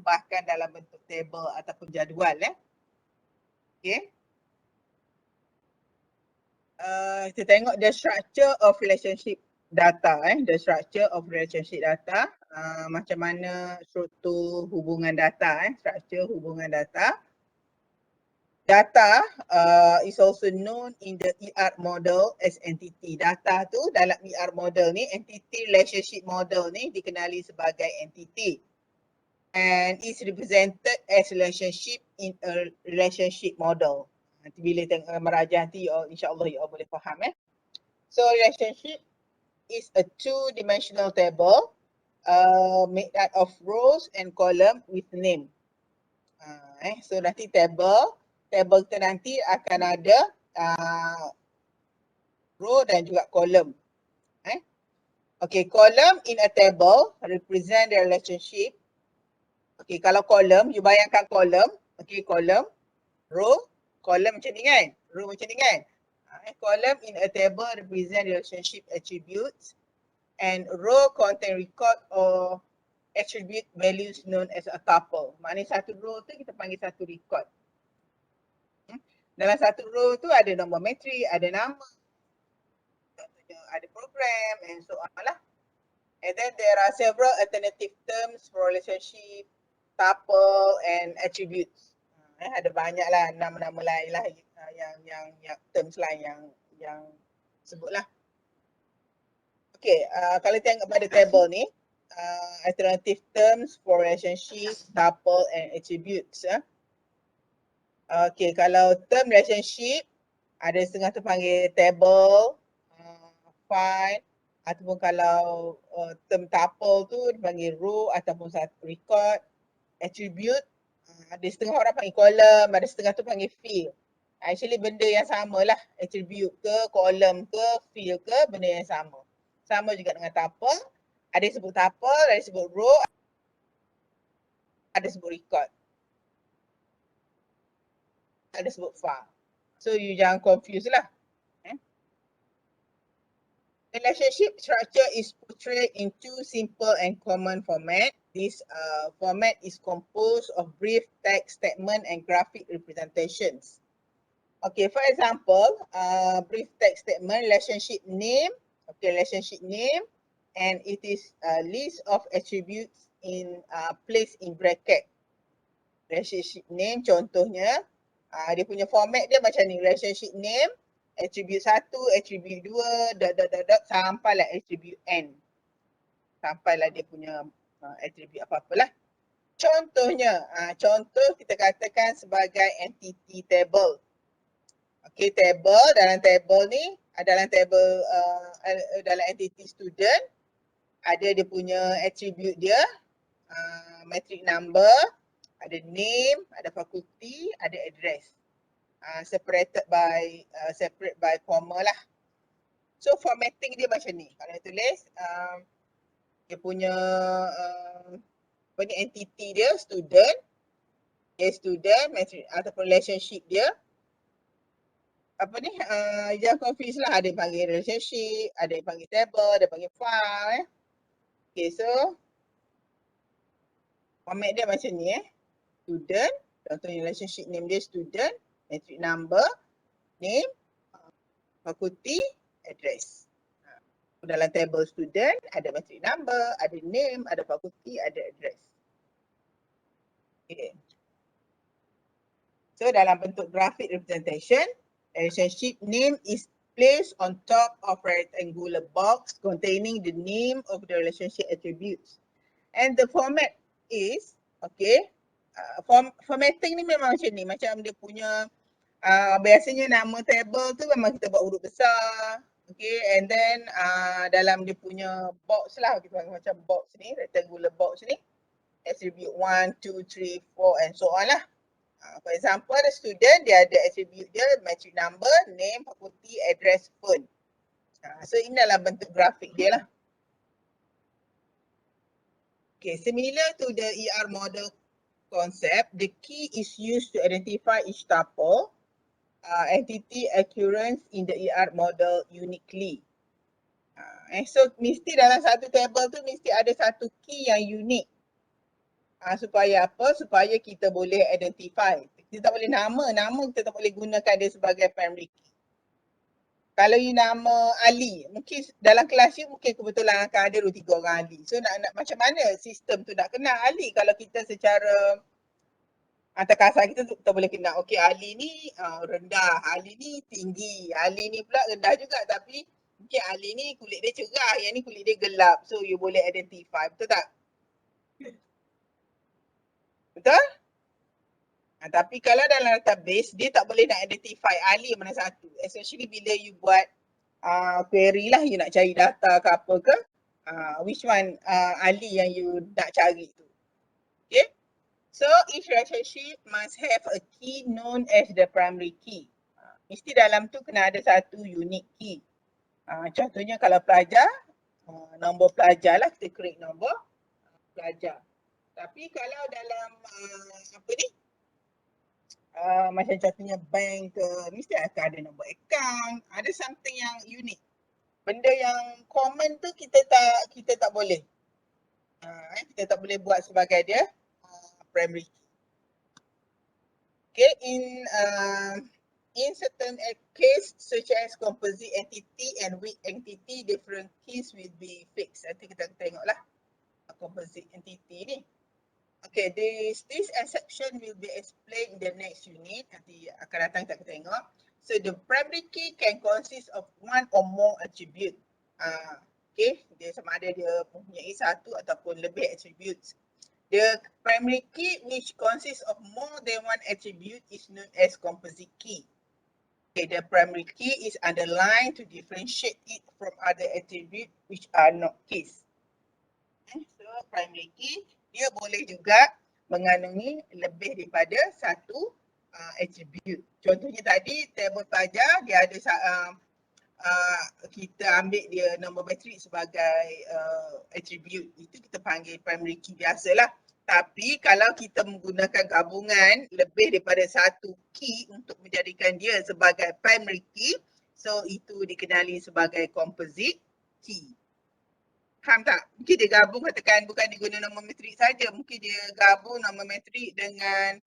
bahkan dalam bentuk table ataupun jadual. Okay. Kita tengok the structure of relationship data. The structure of relationship data. Macam mana struktur hubungan data. Structure hubungan data. Data is also known in the ER model as entity. Data tu dalam ER model ni, entity relationship model ni dikenali sebagai entity. And is represented as relationship in a relationship model. Nanti bila tengok merajah nanti insyaAllah you all boleh faham. So relationship is a two-dimensional table made out of rows and column with name. So nanti table kita nanti akan ada row dan juga column. Okay, column in a table represent the relationship. Okay, kalau column, you bayangkan column. Okay, column, row, column macam ni kan? Row macam ni kan? Column in a table represent relationship attributes and row contain record or attribute values known as a tuple. Maknanya satu row tu kita panggil satu record. Dalam satu row tu ada nombor metrik, ada nama, ada program and so on lah. And then there are several alternative terms for relationship, tuple and attributes. Ada banyak lah nama-nama lain lah yang terms lain yang sebutlah. Okay, kalau tengok pada table ni, alternative terms for relationship, tuple and attributes. Okay, kalau term relationship, ada setengah tu panggil table, file, ataupun kalau term tuple tu dipanggil row ataupun satu record. Attribute, ada setengah orang panggil column, ada setengah tu panggil field. Actually benda yang sama lah, attribute ke, column ke, field ke, benda yang sama. Sama juga dengan tuple, ada yang sebut tuple, ada yang sebut row, ada sebut record. Ada sebut file. So you jangan confuse lah. Relationship structure is portrayed in two simple and common format. This format is composed of brief text statement and graphic representations. Okay, for example, brief text statement, relationship name. Okay, relationship name, and it is a list of attributes in placed in bracket. Relationship name contohnya, dia punya format dia macam ni, relationship name, attribute 1, attribute 2, sampailah attribute n. Sampailah dia punya attribute apa-apalah. Contohnya, contoh kita katakan sebagai entity table. Okay, table, dalam table ni, dalam table, dalam entity student, ada dia punya attribute dia, metric number, ada name, ada fakulti, ada address. Separated by separate by comma lah. So formatting dia macam ni. Kalau tulis dia punya apa ni, entity dia student, metric ataupun relationship dia. Apa ni, jangan confuse lah, ada yang panggil relationship, ada yang panggil table, ada yang panggil file. Okay, so format dia macam ni student, contohnya relationship name dia student, metric number, name, fakulti, address. Dalam table student ada metric number, ada name, ada fakulti, ada address. Okay. So dalam bentuk graphic representation, relationship name is placed on top of rectangular box containing the name of the relationship attributes. And the format is, okay, formatting ni memang macam ni, macam dia punya biasanya nama table tu memang kita buat huruf besar. Okay, and then dalam dia punya box lah, kita panggil macam box ni, rectangular box ni, attribute 1, 2, 3, 4 and so on lah. For example, the student dia ada attribute dia, metric number, name, fakulti, address, phone. So ini adalah bentuk grafik dia lah. Okay, similar to the ER model concept, the key is used to identify each tuple entity occurrence in the ER model uniquely. So mesti dalam satu table tu mesti ada satu key yang unik. Supaya apa? Supaya kita boleh identify. Kita tak boleh nama kita tak boleh gunakan dia sebagai primary key. Kalau you nama Ali, mungkin dalam kelas you mungkin kebetulan akan ada 2-3 orang Ali. So nak macam mana sistem tu nak kenal Ali kalau kita secara atas kasar kita boleh kenal. Okey, Ali ni rendah, Ali ni tinggi, Ali ni pula rendah juga tapi mungkin Ali ni kulit dia cerah, yang ni kulit dia gelap. So you boleh identify, betul tak? Betul? Tapi kalau dalam database, dia tak boleh nak identify Ali mana satu. Especially bila you buat query lah, you nak cari data ke apa ke. Which one Ali yang you nak cari tu. Okay. So each relationship must have a key known as the primary key. Mesti dalam tu kena ada satu unique key. Contohnya kalau pelajar, nombor pelajar lah, kita create nombor pelajar. Tapi kalau dalam apa ni, macam contohnya bank ke, mesti akan ada nombor account, ada something yang unik. Benda yang common tu kita tak boleh. Kita tak boleh buat sebagai dia primary key. Okay, in certain case such as composite entity and weak entity, different keys will be fixed. Nanti kita tengoklah composite entity ni. Okay, this exception will be explained in the next unit. Nanti akan datang kita tengok. So the primary key can consist of one or more attribute. Okay, dia sama ada dia mempunyai satu ataupun lebih attributes. The primary key which consists of more than one attribute is known as composite key. Okay, the primary key is underlined to differentiate it from other attributes which are not keys. So primary key dia boleh juga mengandungi lebih daripada satu attribute. Contohnya tadi table pelajar dia ada kita ambil dia nombor matrik sebagai attribute. Itu kita panggil primary key biasalah. Tapi kalau kita menggunakan gabungan lebih daripada satu key untuk menjadikan dia sebagai primary key, so itu dikenali sebagai composite key. Faham tak? Mungkin dia gabung katakan bukan dia guna nombor matrik saja, mungkin dia gabung nombor matrik dengan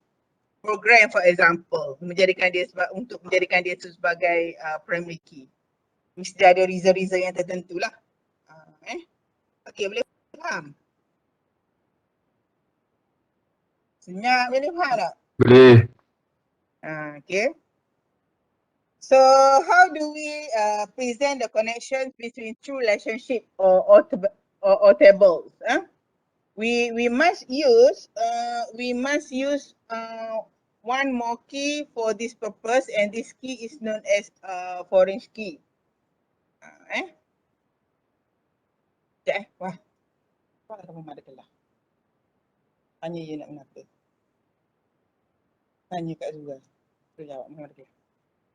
program for example, menjadikan dia untuk menjadikan dia sebagai primary key. Mesti ada reason-reason yang tertentu lah. Okay, boleh faham? Senyap, boleh faham tak? Boleh. Okay. So how do we present the connections between two relationship or tables? We must use one more key for this purpose, and this key is known as foreign key. Wah, apa kamu ada kelah? Tanya je nak kenapa? Tanya kat Zura. Dia jawab mana ada kelah.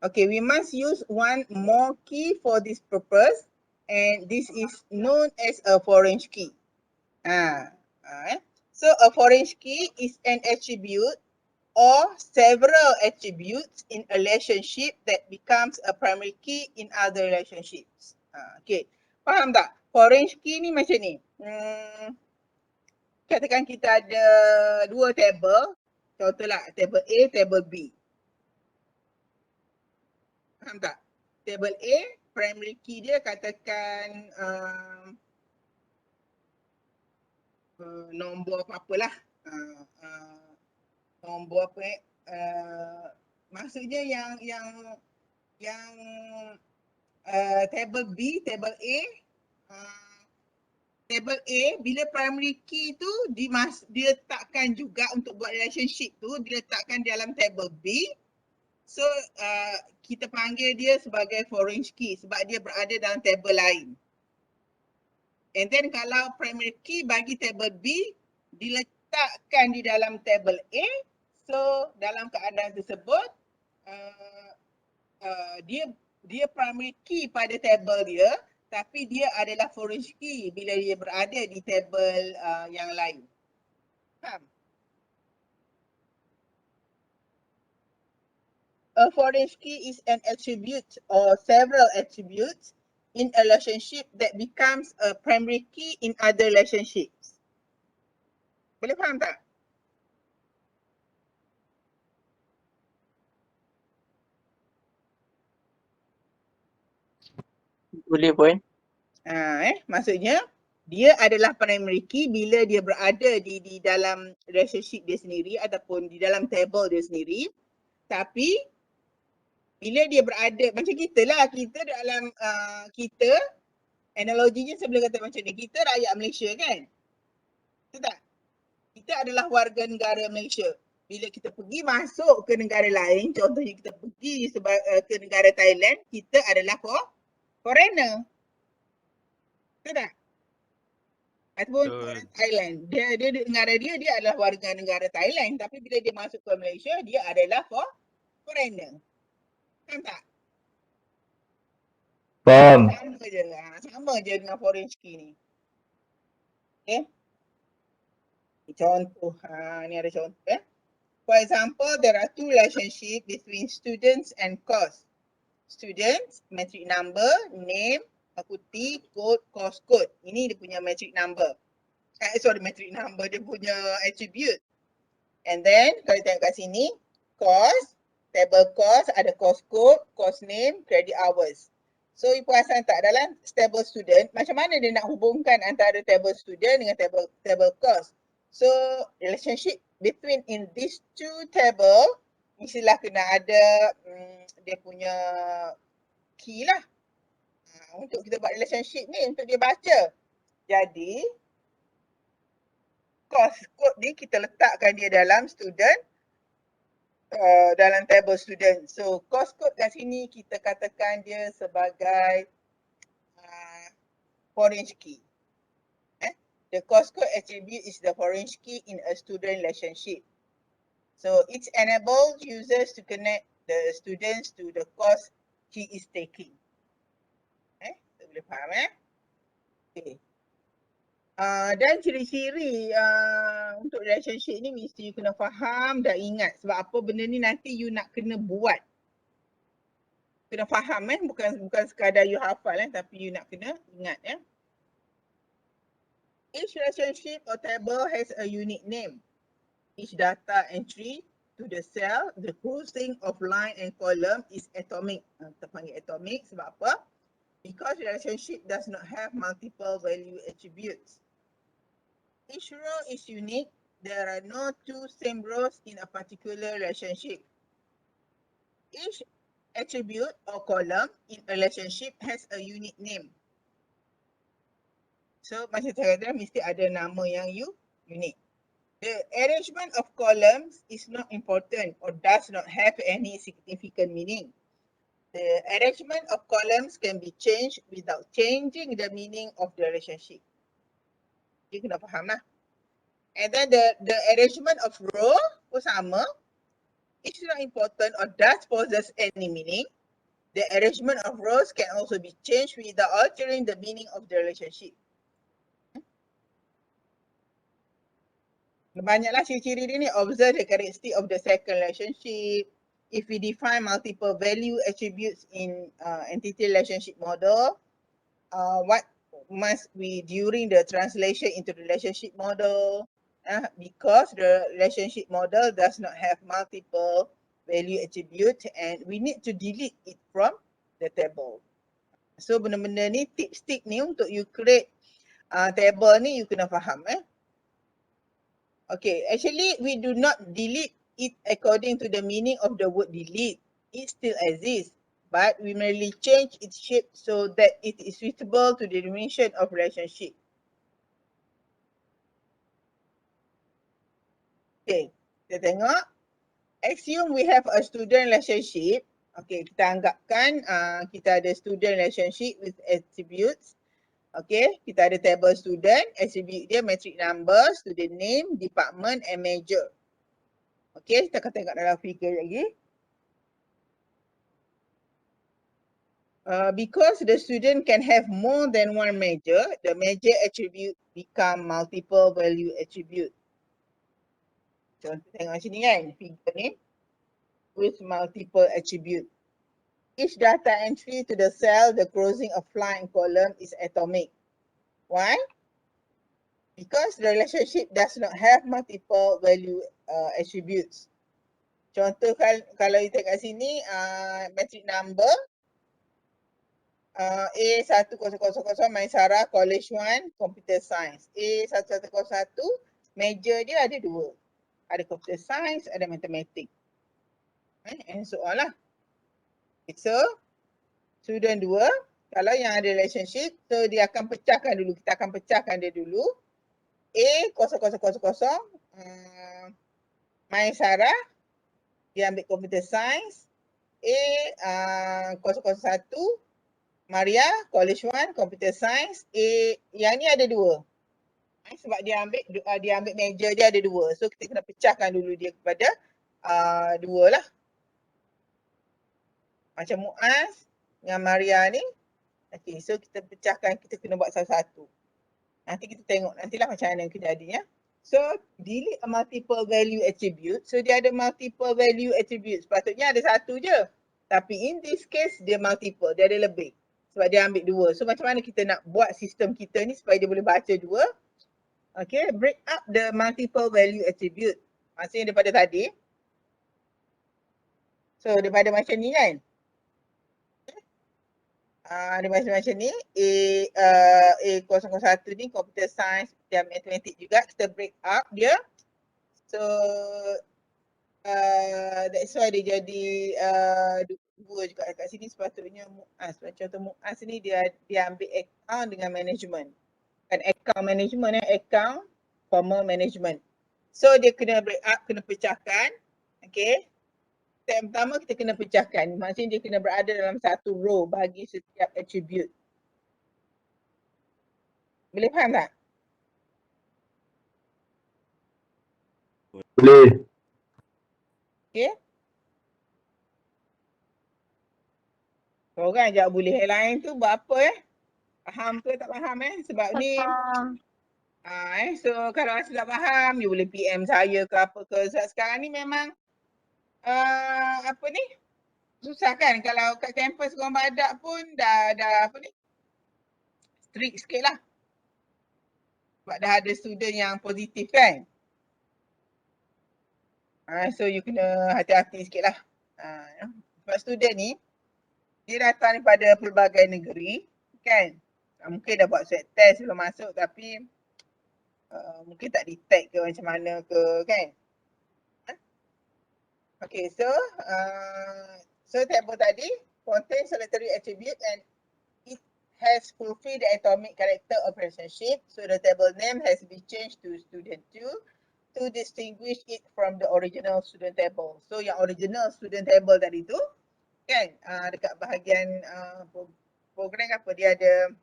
Okay, we must use one more key for this purpose, and this is known as a foreign key. So a foreign key is an attribute or several attributes in a relationship that becomes a primary key in other relationships. Okay, faham tak? Foreign key ni macam ni. Katakan kita ada dua table, contohlah table A, table B. Faham tak? Table A, primary key dia katakan nombor apa-apalah. Nombor apa maksudnya yang table B, table A, table A bila primary key tu diletakkan juga untuk buat relationship tu, diletakkan dalam table B. So kita panggil dia sebagai foreign key sebab dia berada dalam table lain. And then kalau primary key bagi table B diletakkan di dalam table A, so dalam keadaan tersebut dia primary key pada table dia, tapi dia adalah foreign key bila dia berada di table yang lain. Faham? A foreign key is an attribute or several attributes in a relationship that becomes a primary key in other relationships. Boleh faham tak? Boleh pun. Maksudnya dia adalah primary key bila dia berada di dalam relationship dia sendiri ataupun di dalam table dia sendiri. Tapi bila dia berada macam kita lah, kita dalam kita analoginya saya boleh kata macam ni, kita rakyat Malaysia kan? Betul tak? Kita adalah warga negara Malaysia. Bila kita pergi masuk ke negara lain, contohnya kita pergi ke negara Thailand, kita adalah foreigner. Betul tak? Ataupun orang Thailand. Dia negara dia adalah warga negara Thailand. Tapi bila dia masuk ke Malaysia, dia adalah foreigner. Kan tak? Faham. Sama je dengan foreign key ni. Okay. Contoh, ni ada contoh For example, there are two relationships between students and course. Students, metric number, name, fakulty, code, course code. Ini dia punya metric number. Metric number, dia punya attribute. And then, kalau tengok kat sini, course, table course, ada course code, course name, credit hours. So, you perasan tak dalam table student, macam mana dia nak hubungkan antara table student dengan table course? So, relationship between in these two table, mestilah kena ada dia punya key lah. Untuk kita buat relationship ni, untuk dia baca. Jadi, course code ni kita letakkan dia dalam student, dalam table student. So, course code kat sini kita katakan dia sebagai foreign key. The course code attribute is the foreign key in a student relationship. So, it enables users to connect the students to the course he is taking. Kita boleh faham Okay. Dan ciri-ciri untuk relationship ni mesti you kena faham dan ingat. Sebab apa benda ni nanti you nak kena buat. Kena faham bukan sekadar you hafal tapi you nak kena ingat Each relationship or table has a unique name. Each data entry to the cell, the crossing of line and column is atomic. Kita panggil atomic sebab apa? Because relationship does not have multiple value attributes. Each row is unique. There are no two same rows in a particular relationship. Each attribute or column in a relationship has a unique name. So, macam saya kata, mesti ada nama yang unique. The arrangement of columns is not important or does not have any significant meaning. The arrangement of columns can be changed without changing the meaning of the relationship. Jadi kena faham lah. And then the arrangement of row pun sama. It's not important or does possess any meaning. The arrangement of rows can also be changed without altering the meaning of the relationship. Banyaklah ciri-ciri dia ni. Observe the characteristic of the second relationship. If we define multiple value attributes in entity relationship model, what must we during the translation into the relationship model? Because the relationship model does not have multiple value attribute and we need to delete it from the table. So benda-benda ni, tips ni untuk you create table ni you kena faham Okay, actually we do not delete it according to the meaning of the word delete. It still exists, but we merely change its shape so that it is suitable to the dimension of relationship. Okay, kita tengok. Assume we have a student relationship. Okay, kita anggapkan kita ada student relationship with attributes. Okay, kita ada table student, attribute dia metric number, student name, department and major. Okay, kita akan tengok dalam figure lagi. Because the student can have more than one major, the major attribute become multiple value attribute. Contoh tengok sini kan, figure ni with multiple attribute. Each data entry to the cell, the crossing of line column is atomic. Why? Because the relationship does not have multiple value attributes. Contoh kalau kita kat sini, metric number, A1000 Maisara College 1 Computer Science. A1101 major dia ada dua. Ada Computer Science, ada Matematik. And so on lah. So, student 2, kalau yang ada relationship, so dia akan pecahkan dulu. Kita akan pecahkan dia dulu. A0000 Maisara, dia ambil Computer Science. A001 Maria, College 1, Computer Science. Yang ni ada dua. Sebab dia ambil major dia ada dua. So kita kena pecahkan dulu dia kepada dua lah. Macam Muaz dengan Maria ni. Okay, so kita pecahkan, kita kena buat satu-satu. Nanti kita tengok nantilah macam mana kejadiannya. So delete a multiple value attribute. So dia ada multiple value attribute. Sepatutnya ada satu je. Tapi in this case dia multiple, dia ada lebih. Sebab dia ambil dua. So macam mana kita nak buat sistem kita ni supaya dia boleh baca dua. Okay, break up the multiple value attribute. Maksudnya daripada tadi. So daripada macam ni kan. Dia macam ni. A001 ni computer science dan matematik juga. Kita break up dia. So that's why dia jadi dua juga kat sini. Sepatutnya Muaz. Contoh Muaz ni dia ambil account dengan management. Kan account management account formal management. So dia kena break up, kena pecahkan. Okay. Step pertama kita kena pecahkan. Maksudnya dia kena berada dalam satu row bagi setiap attribute. Boleh faham tak? Boleh. Okay. Korang jawab boleh. Yang lain tu buat apa Faham ke tak faham Sebab ni so kalau rasa tak faham, dia boleh PM saya ke apa ke. Sebab sekarang ni memang apa ni? Susah kan kalau kat kampus korang badak pun dah apa ni? Strict sikit lah. Sebab dah ada student yang positif kan. So you kena hati-hati sikit lah. Sebab student ni, dia datang daripada pelbagai negeri kan. Mungkin dah buat swab test sebelum masuk tapi mungkin tak detect ke macam mana ke kan. Okay, so table tadi contain solitary attribute and it has fulfilled the atomic character of relationship. So the table name has been changed to student 2 to distinguish it from the original student table. So yang original student table tadi tu kan dekat bahagian program apa dia ada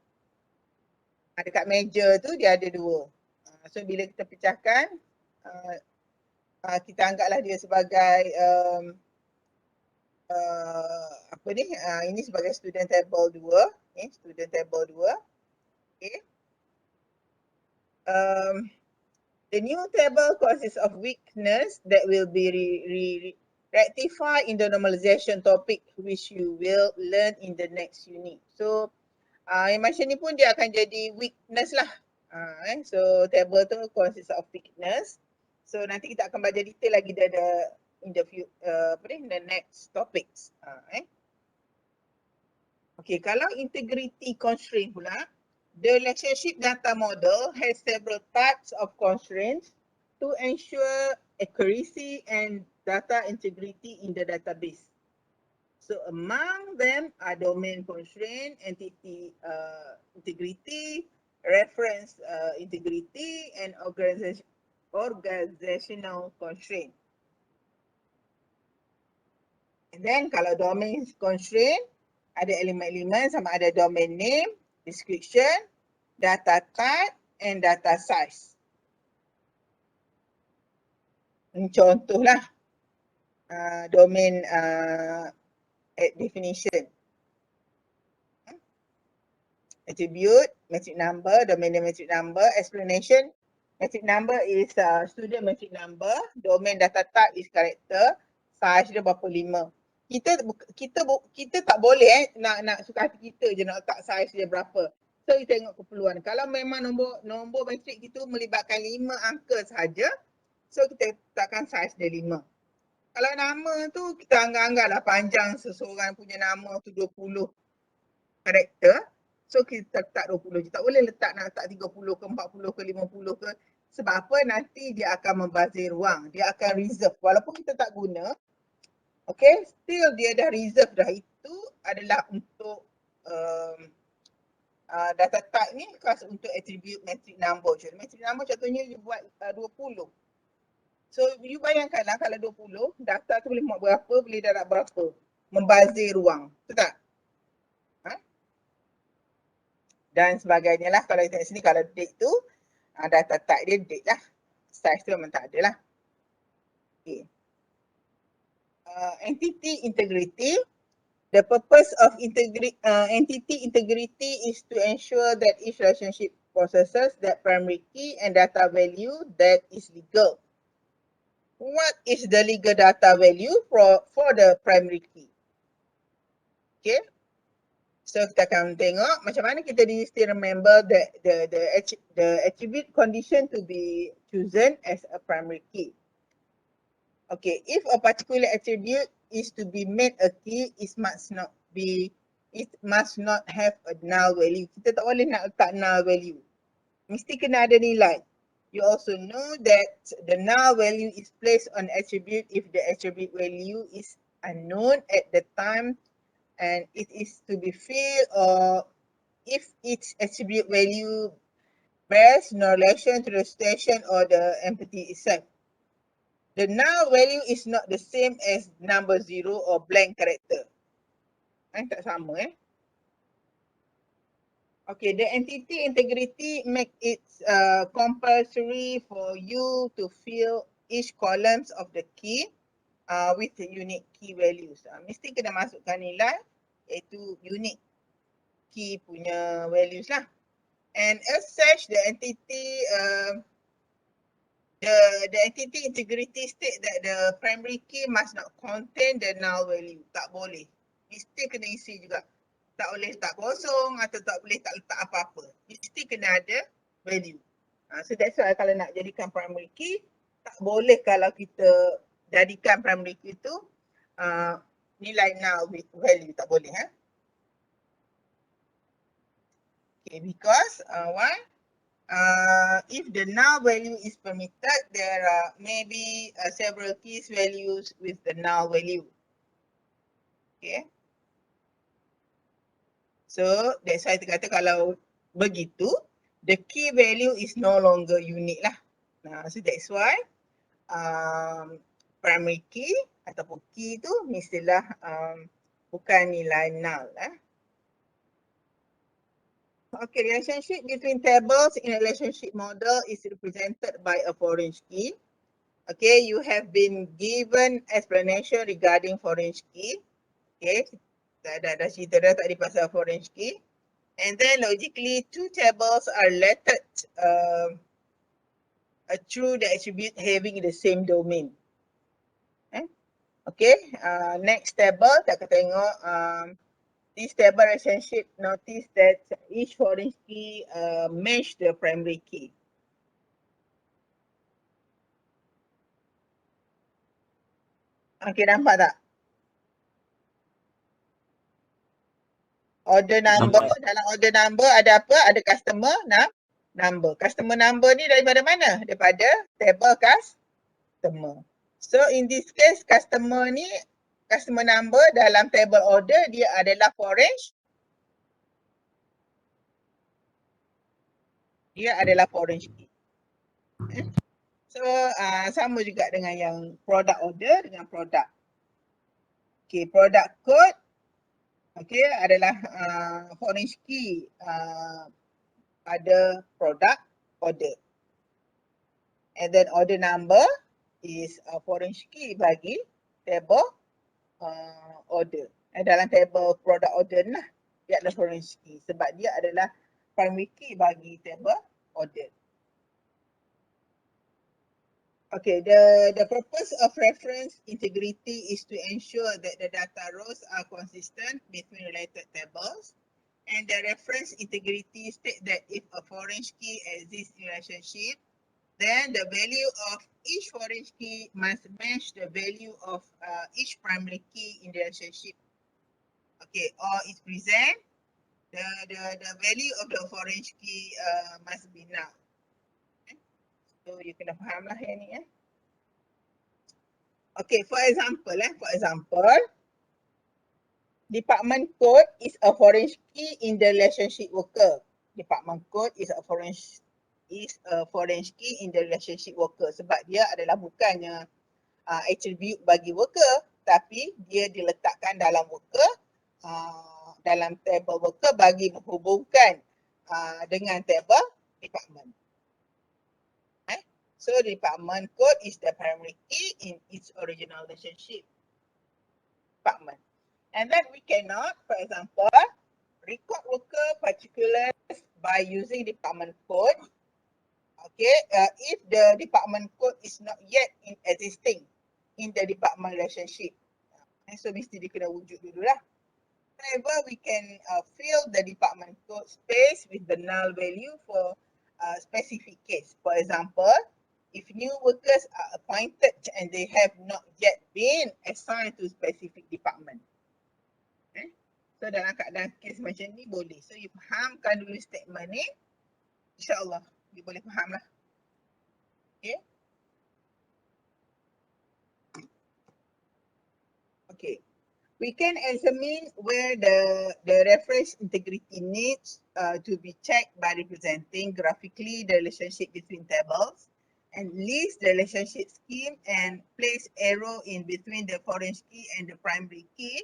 dekat meja tu dia ada dua. So bila kita pecahkan kita anggaplah dia sebagai apa ni ini sebagai student table 2 student table 2. Okay. The new table consists of weakness that will be rectified in the normalization topic which you will learn in the next unit. So yang macam ni pun dia akan jadi weakness lah. So table tu consists of weakness. So nanti kita akan belajar detail lagi in the next topics. Okay, kalau integrity constraint pula, the relationship data model has several types of constraints to ensure accuracy and data integrity in the database. So among them are domain constraint, entity integrity, reference integrity, and organizational constraint. And then kalau domain constraint, ada elemen-elemen sama ada domain name, description, data type, and data size. Contohlah domain definition. Attribute, metric number, domain name metric number, explanation. Metric number is student metric number, domain data type is character, size dia berapa 5. Kita tak boleh nak suka hati kita je nak letak size dia berapa. So kita tengok keperluan. Kalau memang nombor matrik itu melibatkan 5 angka sahaja, so kita letakkan size dia 5. Kalau nama tu kita anggap-anggaplah panjang seseorang punya nama tu 20. karakter. So kita letak 20 je. Tak boleh nak letak 30 ke 40 ke 50 ke. Sebab apa? Nanti dia akan membazir ruang. Dia akan reserve. Walaupun kita tak guna, okay, still dia dah reserve dah. Itu adalah untuk data type ni khas untuk attribute metric number. Metric number contohnya you buat 20. So you bayangkanlah kalau 20, data tu boleh muat berapa, boleh darat berapa. Membazir ruang. Betul tak? Dan sebagainya lah. Kalau kita sini, kalau date tu, data type dia date lah. Size tu memang tak ada lah. Okay. Entity integrity. The purpose of entity integrity is to ensure that each relationship possesses that primary key and data value that is legal. What is the legal data value for the primary key? Okay. So kita akan tengok macam mana kita still remember the attribute condition to be chosen as a primary key. Okay, if a particular attribute is to be made a key, it must not have a null value. Kita tak boleh nak letak null value. Mesti kena ada nilai. You also know that the null value is placed on attribute if the attribute value is unknown at the time and it is to be filled, or if its attribute value bears no relation to the situation or the entity itself. The null value is not the same as number 0 or blank character. Tak sama Okay, the entity integrity make it compulsory for you to fill each columns of the key with the unique key values. Mesti kena masukkan nilai iaitu unique key punya values lah. And as such, the entity integrity state that the primary key must not contain the null value. Tak boleh. Mesti kena isi juga. Tak boleh letak kosong atau tak boleh tak letak apa-apa. Mesti kena ada value. So that's why kalau nak jadikan primary key, tak boleh kalau kita jadikan primary key tu nilai null value. Tak boleh. Okay, because why? If the null value is permitted, there are maybe several keys values with the null value. Okay. So that's why kita kata kalau begitu, the key value is no longer unique lah. So that's why primary key ataupun key tu mestilah bukan nilai null lah. Okay, relationship between tables in a relationship model is represented by a foreign key. Okay, you have been given explanation regarding foreign key. Okay, dah cerita dah tadi pasal foreign key. And then logically, two tables are related through the attribute having the same domain. Okay, next table, kita tengok this table relationship, notice that each foreign key match the primary key. Okay, nampak tak? Order number, dalam order number ada apa? Ada customer number. Customer number ni daripada mana? Daripada table customer. So in this case, customer number dalam table order dia adalah foreign. Dia adalah foreign key. So sama juga dengan yang product order dengan product. Okay, product code okay adalah foreign key pada product order. And then order number is foreign key bagi table order. Dalam table product order lah dia adalah foreign key sebab dia adalah primary key bagi table order. Okay, the purpose of reference integrity is to ensure that the data rows are consistent between related tables, and the reference integrity states that if a foreign key exists in relationship, then the value of each foreign key must match the value of each primary key in the relationship. Okay, or is present the value of the foreign key must be null. So you kena faham lah yang ni. Okay, for example, department code is a foreign key in the relationship worker. Department code is a foreign key in the relationship worker sebab dia adalah bukannya attribute bagi worker, tapi dia diletakkan dalam worker, dalam table worker bagi menghubungkan dengan table department. So department code is the primary key in its original relationship department. And then we cannot, for example, record worker particulars by using department code. Okay, if the department code is not yet existing in the department relationship. So mesti dia kena wujud dulu lah. However, we can fill the department code space with the null value for a specific case. For example, if new workers are appointed and they have not yet been assigned to specific department. So dalam keadaan kes macam ni boleh. So you fahamkan dulu statement ni, insyaAllah you boleh faham lah. Okay. Okay. We can examine where the reference integrity needs to be checked by representing graphically the relationship between tables and list the relationship scheme and place arrow in between the foreign key and the primary key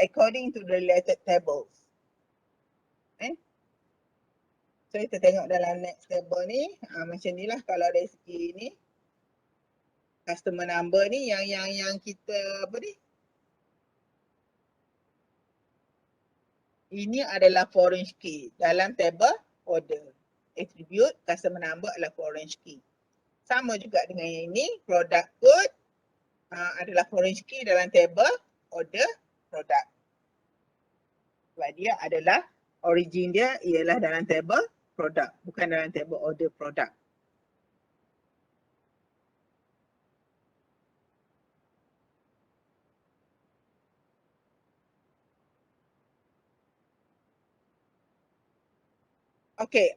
according to the related tables. So kita tengok dalam next table ni, macam ni lah kalau dari segi ni. Customer number ni yang kita apa ni? Ini adalah foreign key dalam table order. Attribute customer number adalah foreign key. Sama juga dengan yang ini, product code adalah foreign key dalam table order product. Sebab dia adalah origin dia ialah dalam table product, bukan dalam table order product. Okay,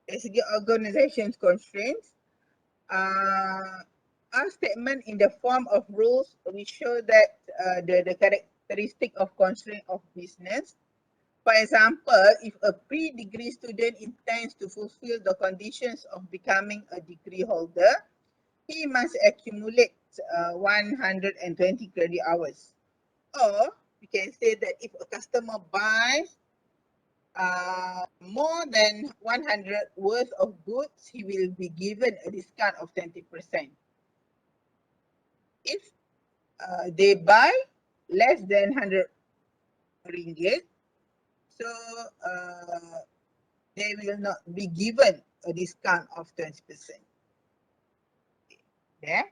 dari segi organization constraints, our statement in the form of rules, we show that the characteristic of constraint of business. For example, if a pre-degree student intends to fulfill the conditions of becoming a degree holder, he must accumulate 120 credit hours. Or we can say that if a customer buys more than 100 worth of goods, he will be given a discount of 20%. If they buy less than 100 ringgit, so they will not be given a discount of 20%. There.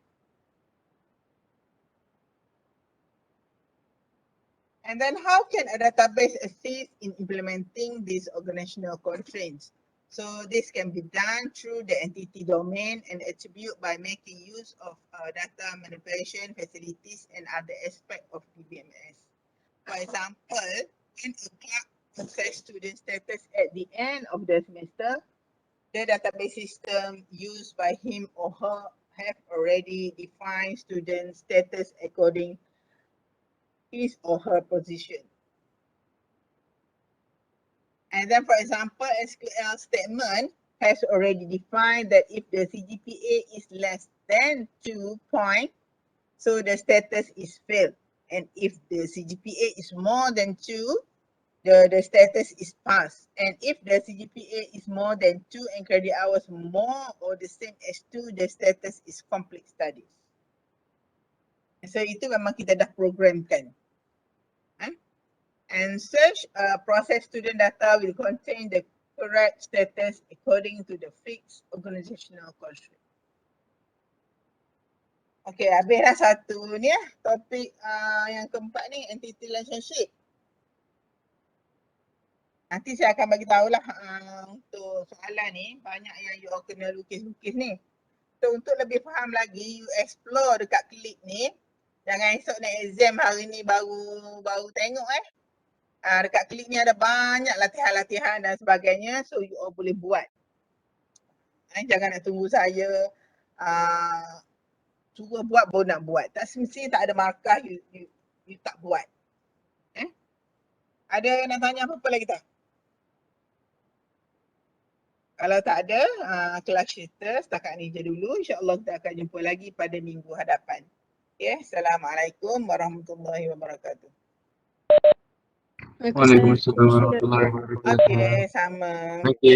And then how can a database assist in implementing these organizational constraints? So this can be done through the entity domain and attribute by making use of data manipulation facilities and other aspects of DBMS. For example, when a clerk assess student status at the end of the semester, the database system used by him or her have already defined student status according his or her position. And then, for example, SQL statement has already defined that if the CGPA is less than 2 points, so the status is failed. And if the CGPA is more than 2, the status is passed. And if the CGPA is more than 2 and credit hours more or the same as 2, the status is complete studies. So itu memang kita dah programkan. And such process student data will contain the correct status according to the fixed organizational constraint. Okay, habis dah satu ni topik yang keempat ni, entity relationship. Nanti saya akan bagi tahulah untuk soalan ni, banyak yang you all kena lukis-lukis ni. So untuk lebih faham lagi, you explore dekat klik ni, Jangan esok nak exam hari ni baru tengok dekat klik ni ada banyak latihan-latihan dan sebagainya, so you all boleh buat. Jangan nak tunggu saya suruh buat baru nak buat. Tak semesti tak ada markah you tak buat. Ada nak tanya apa-apa lagi tak? Kalau tak ada, kelas kita setakat ni je dulu. InsyaAllah kita akan jumpa lagi pada minggu hadapan. Okay, Assalamualaikum warahmatullahi wabarakatuh. Waalaikumsalam warahmatullahi wabarakatuh. Okay, sama. Okay.